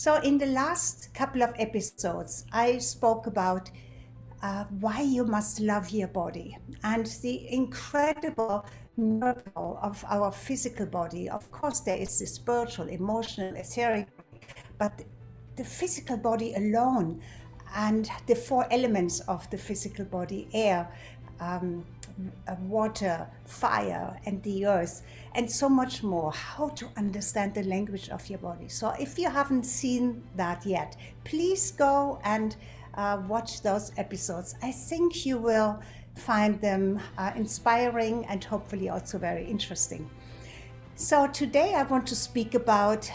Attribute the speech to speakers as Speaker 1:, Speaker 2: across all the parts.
Speaker 1: So in the last couple of episodes, I spoke about why you must love your body and the incredible miracle of our physical body. Of course, there is the spiritual, emotional, etheric, but the physical body alone and the four elements of the physical body, air, um, water, fire, and the earth, and so much more, how to understand the language of your body. So if you haven't seen that yet, please go and watch those episodes. I think you will find them inspiring and hopefully also very interesting. So today I want to speak about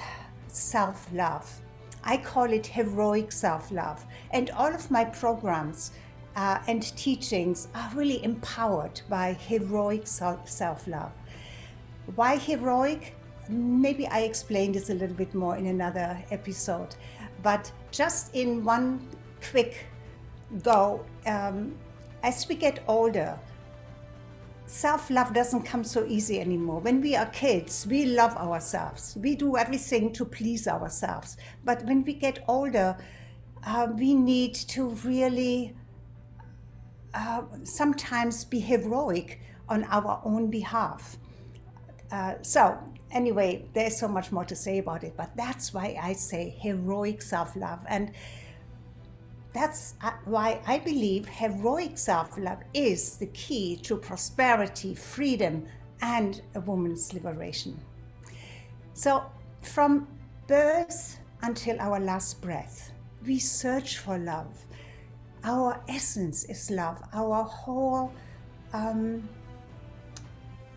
Speaker 1: self-love. I call it heroic self-love. And all of my programs and teachings are really empowered by heroic self-love. Why heroic? Maybe I explain this a little bit more in another episode. But just in one quick go, as we get older, self-love doesn't come so easy anymore. When we are kids, we love ourselves. We do everything to please ourselves. But when we get older, we need to really sometimes be heroic on our own behalf. So anyway, there's so much more to say about it, but that's why I say heroic self-love. And that's why I believe heroic self-love is the key to prosperity, freedom, and a woman's liberation. So from birth until our last breath, we search for love. Our essence is love. Our whole,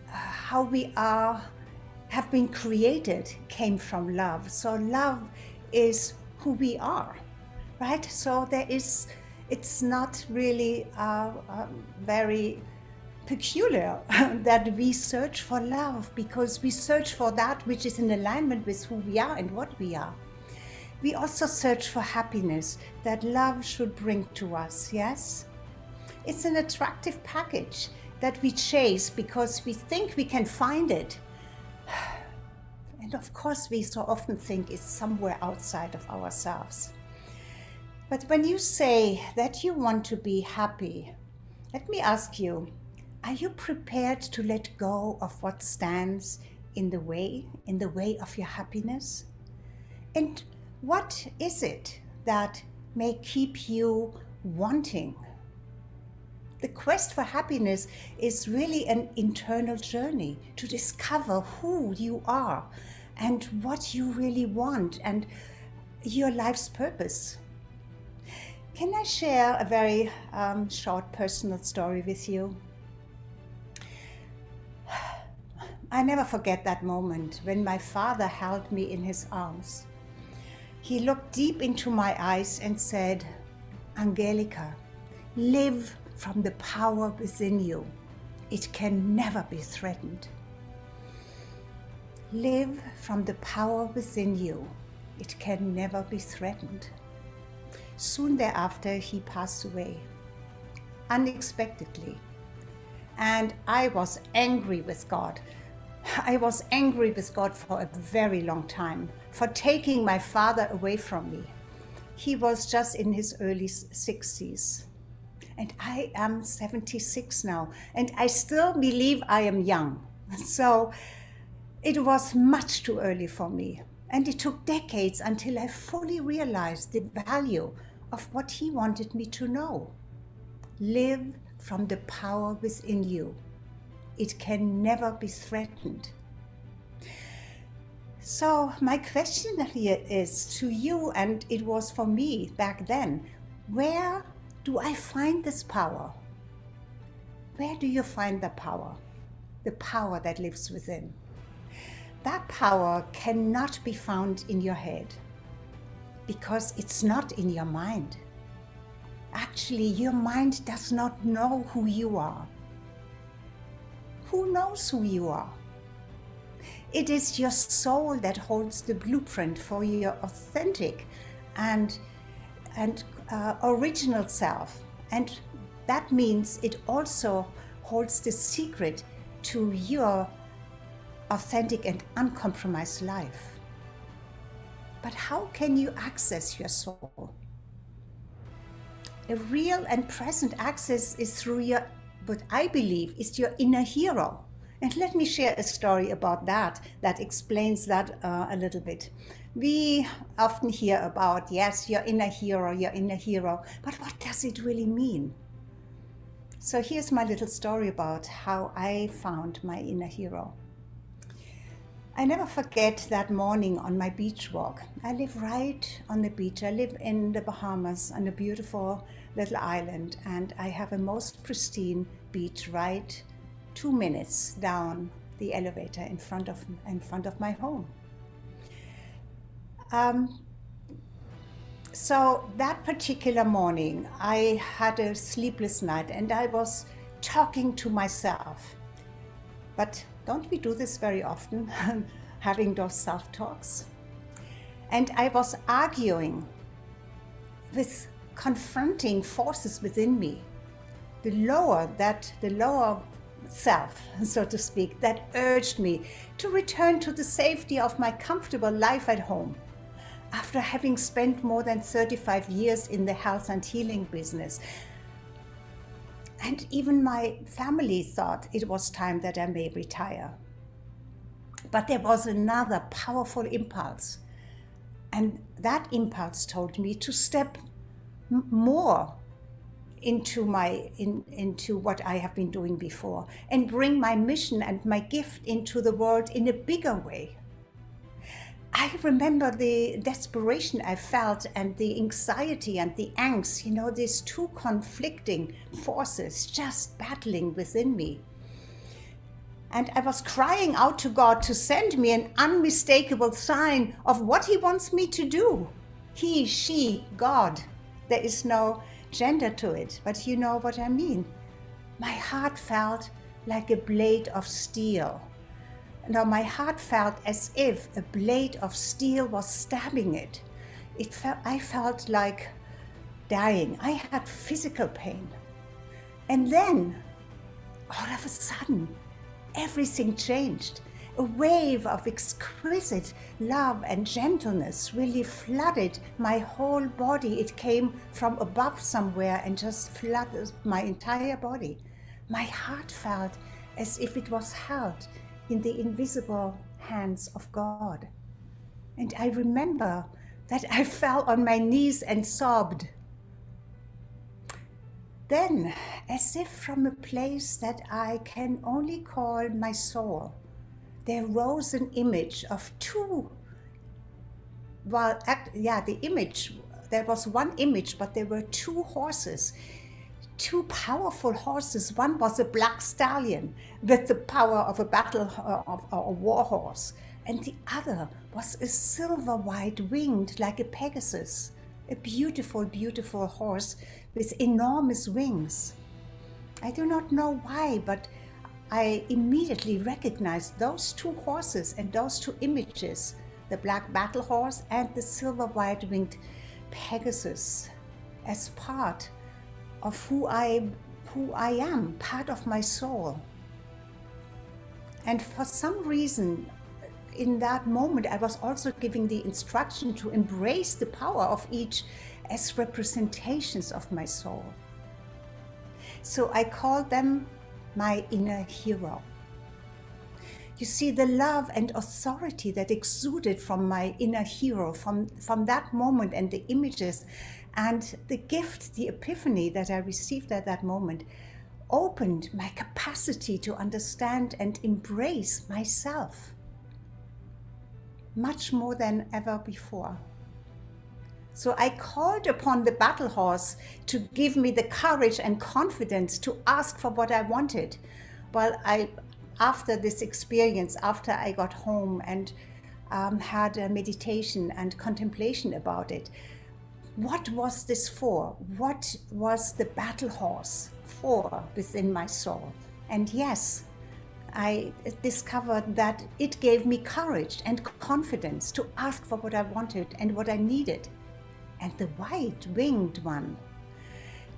Speaker 1: how we have been created came from love. So love is who we are. Right? So it's not really very peculiar that we search for love, because we search for that which is in alignment with who we are and what we are. We also search for happiness that love should bring to us, yes? It's an attractive package that we chase because we think we can find it. And of course, we so often think it's somewhere outside of ourselves. But when you say that you want to be happy, let me ask you, are you prepared to let go of what stands in the way of your happiness? And what is it that may keep you wanting? The quest for happiness is really an internal journey to discover who you are and what you really want and your life's purpose. Can I share a very short personal story with you? I never forget that moment when my father held me in his arms. He looked deep into my eyes and said, "Angelika, live from the power within you. It can never be threatened. Live from the power within you. It can never be threatened." Soon thereafter, he passed away, unexpectedly. And I was angry with God. I was angry with God for a very long time for taking my father away from me. He was just in his early 60s. And I am 76 now, and I still believe I am young. So it was much too early for me. And it took decades until I fully realized the value of what he wanted me to know. Live from the power within you. It can never be threatened. So my question here is to you, and it was for me back then, where do I find this power? Where do you find the power? The power that lives within. That power cannot be found in your head, because it's not in your mind. Actually, your mind does not know who you are. Who knows who you are? It is your soul that holds the blueprint for your authentic and original self. And that means it also holds the secret to your authentic and uncompromised life. But how can you access your soul? A real and present access is through your, what I believe is your inner hero. And let me share a story about that explains that a little bit. We often hear about, yes, your inner hero, but what does it really mean? So here's my little story about how I found my inner hero. I never forget that morning on my beach walk. I live right on the beach. I live in the Bahamas on a beautiful little island, and I have a most pristine beach right 2 minutes down the elevator in front of my home. So that particular morning, I had a sleepless night and I was talking to myself. But don't we do this very often, having those self-talks? And I was arguing with confronting forces within me, the lower self, so to speak, that urged me to return to the safety of my comfortable life at home. After having spent more than 35 years in the health and healing business, and even my family thought it was time that I may retire. But there was another powerful impulse, and that impulse told me to step more into what I have been doing before and bring my mission and my gift into the world in a bigger way. I remember the desperation I felt and the anxiety and the angst, these two conflicting forces just battling within me. And I was crying out to God to send me an unmistakable sign of what He wants me to do. He, she, God. There is no gender to it, but you know what I mean. My heart felt like a blade of steel. Now my heart felt as if a blade of steel was stabbing it. I felt like dying. I had physical pain. And then, all of a sudden, everything changed. A wave of exquisite love and gentleness really flooded my whole body. It came from above somewhere and just flooded my entire body. My heart felt as if it was held in the invisible hands of God. And I remember that I fell on my knees and sobbed. Then, as if from a place that I can only call my soul, there rose an image of there was one image, but there were two horses, two powerful horses. One was a black stallion with the power of a of a war horse, and the other was a silver white winged like a Pegasus, a beautiful, beautiful horse with enormous wings. I do not know why, but I immediately recognized those two horses and those two images, the black battle horse and the silver white winged Pegasus, as part of who I am, part of my soul. And for some reason, in that moment, I was also giving the instruction to embrace the power of each as representations of my soul. So I called them my inner hero. You see, the love and authority that exuded from my inner hero, from that moment, and the images and the gift, the epiphany that I received at that moment, opened my capacity to understand and embrace myself much more than ever before. So I called upon the battle horse to give me the courage and confidence to ask for what I wanted. Well, after this experience, after I got home and had a meditation and contemplation about it, what was this for? What was the battle horse for within my soul? And yes, I discovered that it gave me courage and confidence to ask for what I wanted and what I needed. And the white-winged one,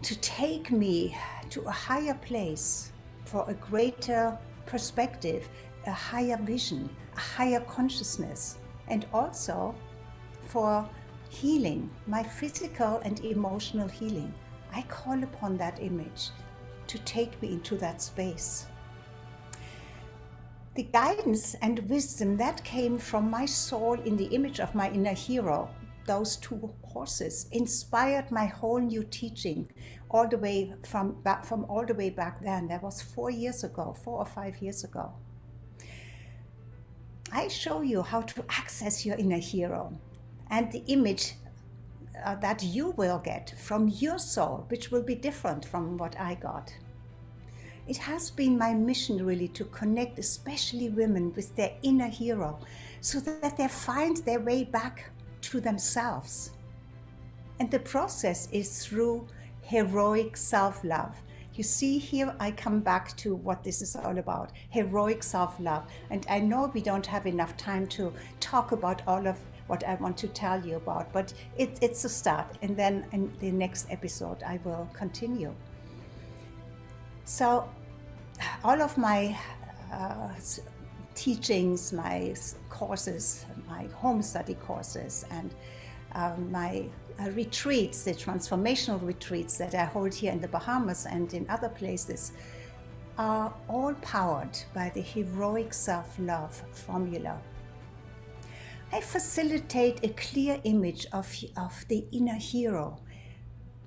Speaker 1: to take me to a higher place for a greater perspective, a higher vision, a higher consciousness, and also for healing, my physical and emotional healing, I call upon that image to take me into that space. The guidance and wisdom that came from my soul in the image of my inner hero, those two horses, inspired my whole new teaching all the way from all the way back then. That was 4 or 5 years ago. I show you how to access your inner hero and the image that you will get from your soul, which will be different from what I got. It has been my mission really to connect especially women with their inner hero so that they find their way back to themselves. And the process is through heroic self-love. You see here, I come back to what this is all about, heroic self-love. And I know we don't have enough time to talk about all of what I want to tell you about, but it's a start. And then in the next episode, I will continue. So all of my teachings, my courses, my home study courses, and my retreats, the transformational retreats that I hold here in the Bahamas and in other places, are all powered by the heroic self-love formula. I facilitate a clear image of the inner hero,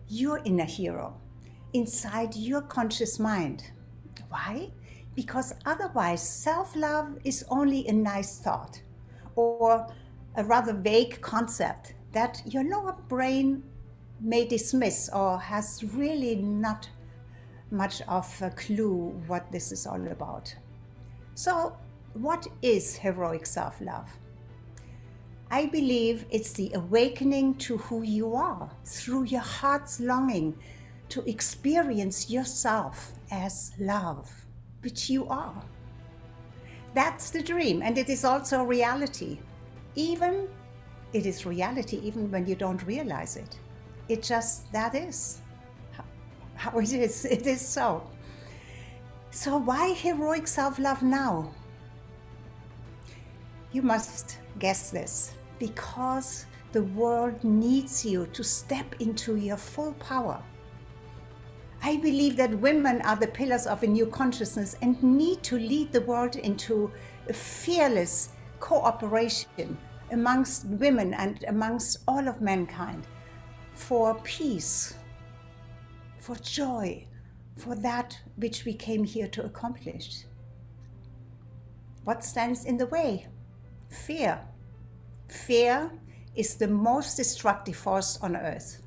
Speaker 1: your inner hero, inside your conscious mind. Why? Because otherwise self-love is only a nice thought or a rather vague concept that your lower brain may dismiss or has really not much of a clue what this is all about. So what is heroic self-love? I believe it's the awakening to who you are through your heart's longing to experience yourself as love, which you are. That's the dream, and it is also reality. It is reality even when you don't realize it. That is how it is. It is so. So why heroic self-love now? You must guess this. Because the world needs you to step into your full power. I believe that women are the pillars of a new consciousness and need to lead the world into a fearless cooperation amongst women and amongst all of mankind for peace, for joy, for that which we came here to accomplish. What stands in the way? Fear. Fear is the most destructive force on earth,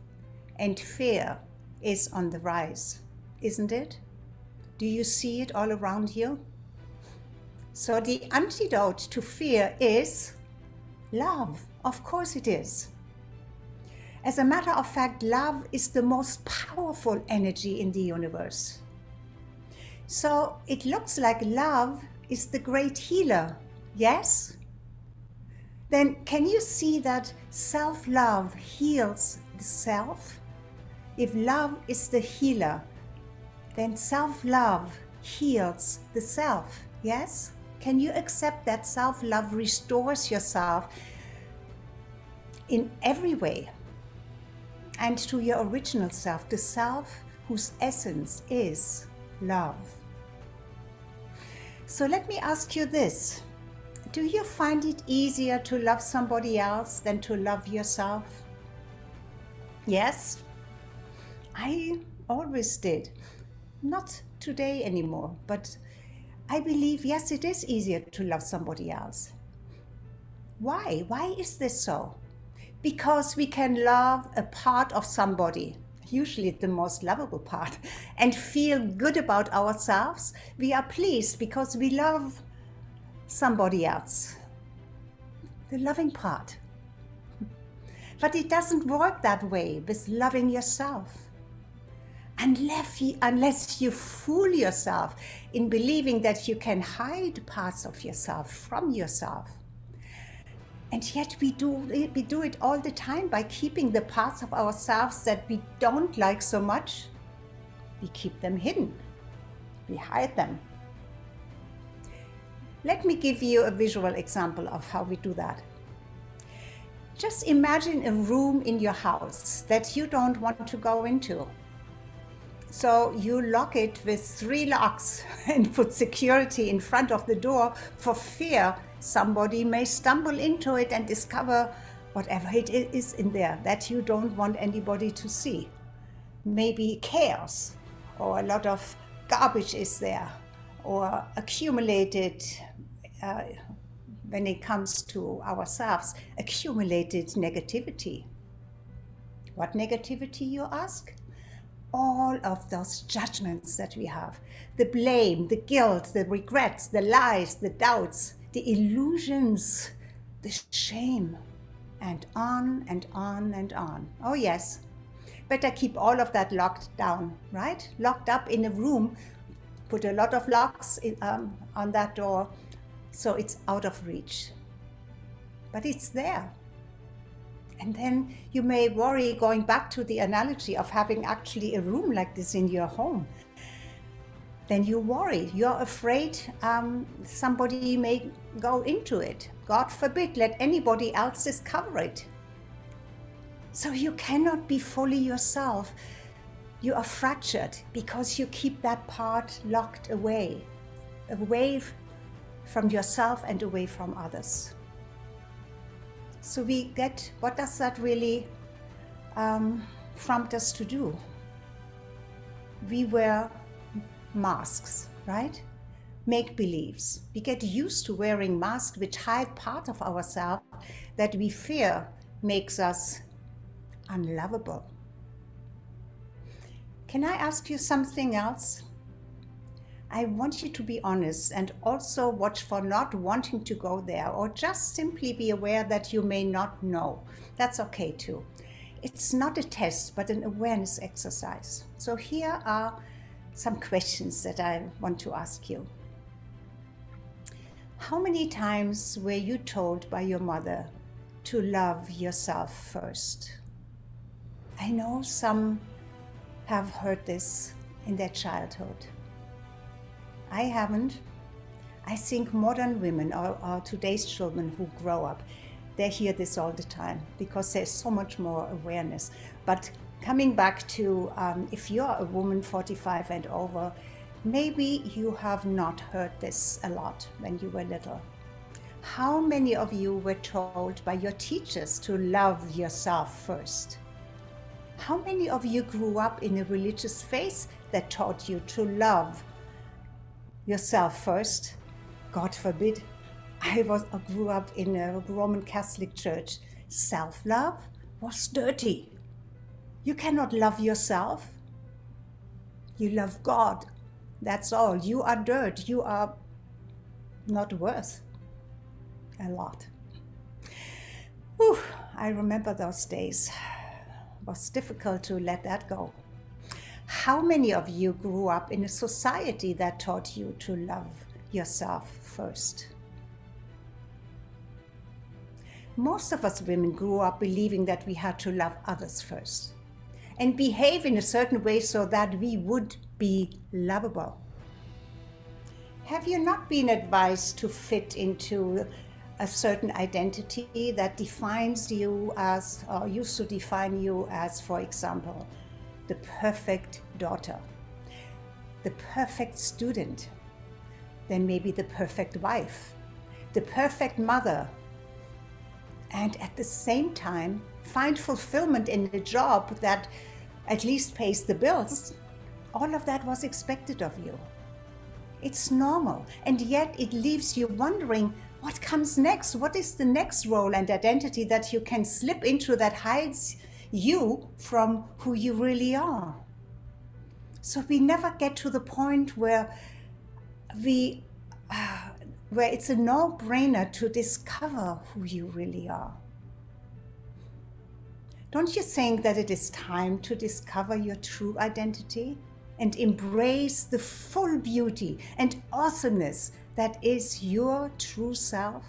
Speaker 1: and fear is on the rise, isn't it? Do you see it all around you? So the antidote to fear is love. Of course it is. As a matter of fact, love is the most powerful energy in the universe. So it looks like love is the great healer, yes? Then can you see that self-love heals the self? If love is the healer, then self-love heals the self, yes? Can you accept that self-love restores yourself in every way and to your original self, the self whose essence is love? So let me ask you this. Do you find it easier to love somebody else than to love yourself? Yes, I always did. Not today anymore, but I believe, yes, it is easier to love somebody else. Why? Why is this so? Because we can love a part of somebody, usually the most lovable part, and feel good about ourselves. We are pleased because we love somebody else, the loving part. But it doesn't work that way with loving yourself. Unless you fool yourself in believing that you can hide parts of yourself from yourself. And yet we do it all the time by keeping the parts of ourselves that we don't like so much. We keep them hidden. We hide them. Let me give you a visual example of how we do that. Just imagine a room in your house that you don't want to go into. So you lock it with 3 locks and put security in front of the door for fear somebody may stumble into it and discover whatever it is in there that you don't want anybody to see. Maybe chaos, or a lot of garbage is there, or accumulated, when it comes to ourselves, accumulated negativity. What negativity, you ask? All of those judgments that we have, the blame, the guilt, the regrets, the lies, the doubts, the illusions, the shame, and on and on and on. Oh yes, better keep all of that locked down, right? Locked up in a room, put a lot of locks on that door so it's out of reach. But it's there. And then you may worry, going back to the analogy of having actually a room like this in your home. Then you worry, you're afraid somebody may go into it. God forbid, let anybody else discover it. So you cannot be fully yourself. You are fractured because you keep that part locked away from yourself and away from others. So we get, what does that really prompt us to do? We wear masks, right? Make-believes. We get used to wearing masks which hide part of ourselves that we fear makes us unlovable. Can I ask you something else? I want you to be honest and also watch for not wanting to go there, or just simply be aware that you may not know. That's okay too. It's not a test, but an awareness exercise. So here are some questions that I want to ask you. How many times were you told by your mother to love yourself first? I know some have heard this in their childhood. I haven't. I think modern women or today's children who grow up, they hear this all the time because there's so much more awareness. But coming back to if you're a woman 45 and over, maybe you have not heard this a lot when you were little. How many of you were told by your teachers to love yourself first? How many of you grew up in a religious faith that taught you to love yourself first? God forbid. I grew up in a Roman Catholic church. Self-love was dirty. You cannot love yourself. You love God. That's all. You are dirt. You are not worth a lot. Whew, I remember those days. It was difficult to let that go. How many of you grew up in a society that taught you to love yourself first? Most of us women grew up believing that we had to love others first and behave in a certain way so that we would be lovable. Have you not been advised to fit into a certain identity that defines you as, or used to define you as, for example, the perfect daughter, the perfect student, then maybe the perfect wife, the perfect mother, and at the same time find fulfillment in a job that at least pays the bills? All of that was expected of you. It's normal, and yet it leaves you wondering, what comes next? What is the next role and identity that you can slip into that hides you from who you really are? So we never get to the point where it's a no-brainer to discover who you really are. Don't you think that it is time to discover your true identity and embrace the full beauty and awesomeness that is your true self?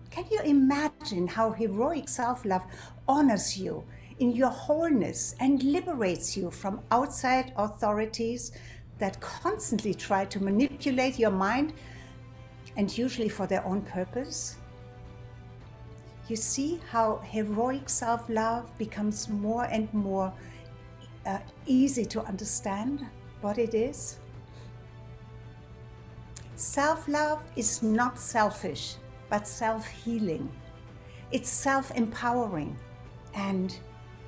Speaker 1: Can you imagine how heroic self-love honors you in your wholeness and liberates you from outside authorities that constantly try to manipulate your mind, and usually for their own purpose? You see how heroic self-love becomes more and more easy to understand what it is? Self-love is not selfish, but self-healing. It's self-empowering, and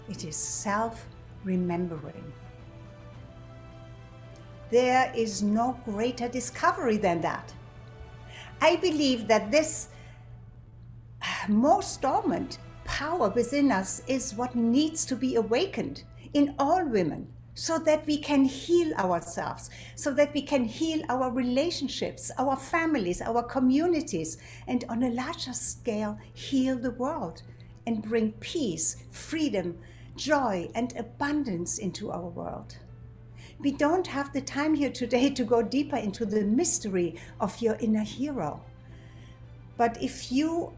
Speaker 1: it is self-remembering. There is no greater discovery than that. I believe that this most dormant power within us is what needs to be awakened in all women, so that we can heal ourselves, so that we can heal our relationships, our families, our communities, and on a larger scale, heal the world and bring peace, freedom, joy, and abundance into our world. We don't have the time here today to go deeper into the mystery of your inner hero. But if you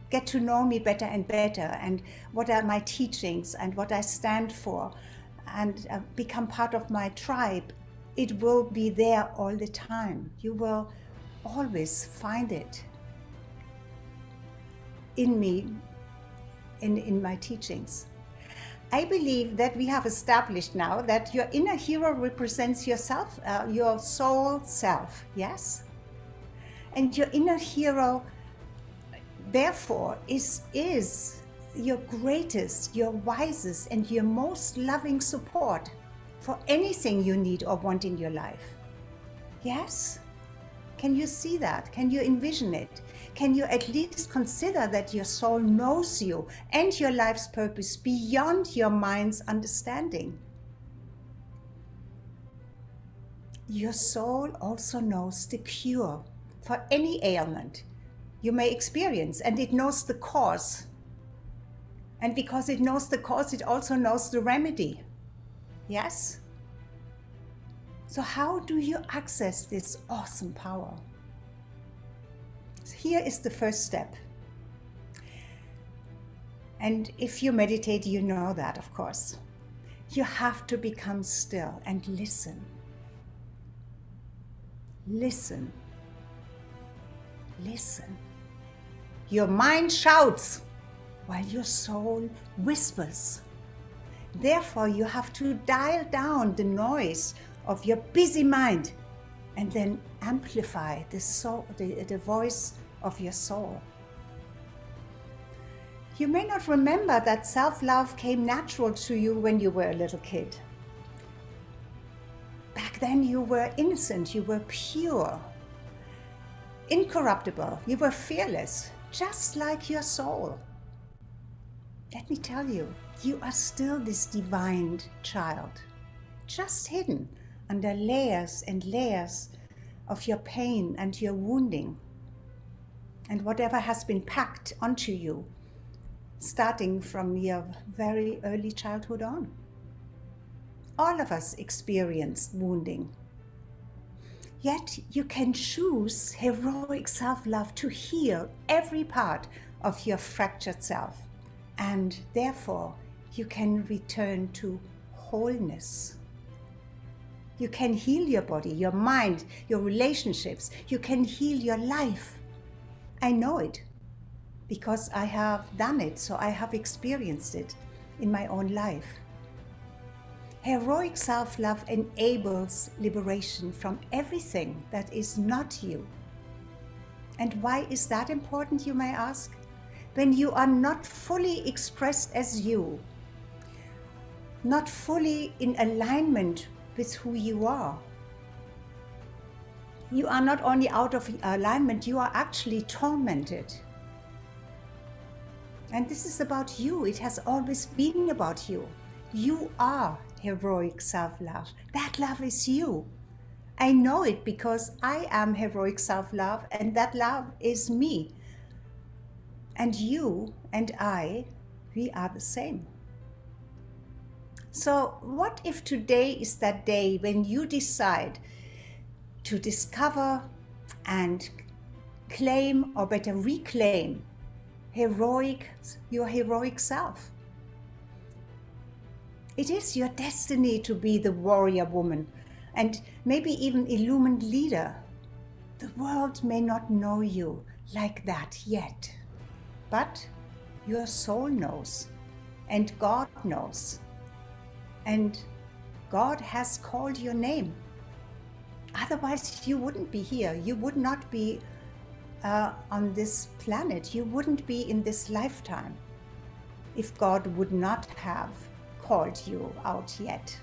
Speaker 1: get to know me better and better, and what are my teachings and what I stand for, and become part of my tribe, it will be there all the time. You will always find it in me, in my teachings. I believe that we have established now that your inner hero represents yourself, your soul self, yes? And your inner hero, therefore, is your greatest, your wisest, and your most loving support for anything you need or want in your life. Yes? Can you see that? Can you envision it? Can you at least consider that your soul knows you and your life's purpose beyond your mind's understanding? Your soul also knows the cure for any ailment you may experience, and it knows the cause. And because it knows the cause, it also knows the remedy. Yes? So how do you access this awesome power? So here is the first step. And if you meditate, you know that, of course. You have to become still and listen. Listen. Listen. Your mind shouts while your soul whispers. Therefore, you have to dial down the noise of your busy mind and then amplify the voice of your soul. You may not remember that self-love came natural to you when you were a little kid. Back then you were innocent, you were pure, incorruptible, you were fearless, just like your soul. Let me tell you, you are still this divine child, just hidden under layers and layers of your pain and your wounding and whatever has been packed onto you, starting from your very early childhood on. All of us experience wounding. Yet you can choose heroic self-love to heal every part of your fractured self. And therefore, you can return to wholeness. You can heal your body, your mind, your relationships. You can heal your life. I know it because I have done it, so I have experienced it in my own life. Heroic self-love enables liberation from everything that is not you. And why is that important, you may ask? When you are not fully expressed as you, not fully in alignment with who you are not only out of alignment, you are actually tormented. And this is about you. It has always been about you. You are heroic self-love. That love is you. I know it because I am heroic self-love, and that love is me. And you and I, we are the same. So what if today is that day when you decide to discover and claim, or better reclaim, your heroic self? It is your destiny to be the warrior woman and maybe even illumined leader. The world may not know you like that yet. But your soul knows, and God knows. And God has called your name. Otherwise, you wouldn't be here. You would not be on this planet. You wouldn't be in this lifetime if God would not have called you out yet.